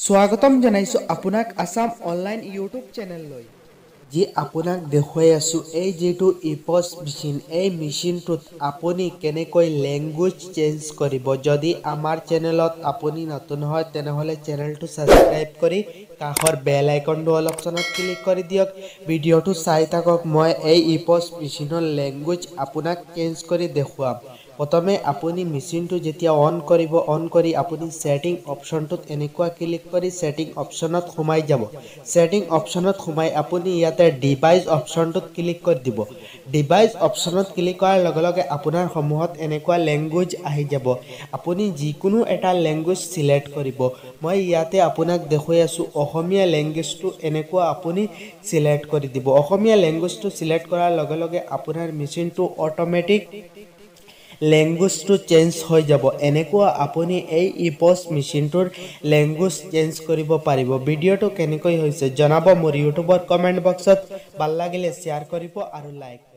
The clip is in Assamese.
স্বাগতম জনাইছো আপোনাক আসাম অনলাইন ইউটিউব চেনেললৈ যি আপোনাক দেখুৱাই আছো এই যেটো ইপস মেচিন এই মেচিনটোত আপুনি কেনেকৈ ল্যাঙ্গুৱেজ চেঞ্জ কৰিব যদি আমাৰ চেনেলত আপুনি নতুন হয় তেনেহলে চেনেলটো সাবস্ক্ৰাইব কৰি কাষৰ বেল আইকনটো অল অপচনত ক্লিক কৰি দিয়ক ভিডিওটো চাই থাকক মই এই ইপস মেচিনৰ ল্যাঙ্গুৱেজ আপোনাক চেঞ্জ কৰি দেখুৱাম প্ৰথমে আপুনি মেচিনটো যেতিয়া অন কৰিব অন কৰি আপুনি সেটিং অপশনটোত এনেকুৱা ক্লিক কৰি সেটিং অপশনত সোমাই যাব সেটিং অপশনত সোমাই আপুনি ইয়াতে ডিভাইস অপশনটোত ক্লিক কৰি দিব ডিভাইস অপশনত ক্লিক কৰাৰ লগে লগে আপোনাৰ সমূহত এনেকুৱা ল্যাঙ্গুৱেজ আহি যাব আপুনি যিকোনো এটা ল্যাঙ্গুৱেজ সিলেক্ট কৰিব মই ইয়াতে আপোনাক দেখুৱাই আছো অসমীয়া ল্যাঙ্গুৱেজটো এনেকুৱা আপুনি সিলেক্ট কৰি দিব অসমীয়া ল্যাঙ্গুৱেজটো সিলেক্ট কৰাৰ লগে লগে আপোনাৰ মেচিনটো অটোমেটিক ল্যাঙ্গুৱেজটো চেঞ্জ হৈ যাব এনেকুৱা আপুনি এই ইপস মেচিনটোৰ ল্যাঙ্গুৱেজ চেঞ্জ কৰিব পাৰিব ভিডিওটো কেনেকৈ হৈছে জনাব মোৰ ইউটিউবৰ কমেন্ট বক্সত ভাল লাগিলে শেয়াৰ কৰিব আৰু লাইক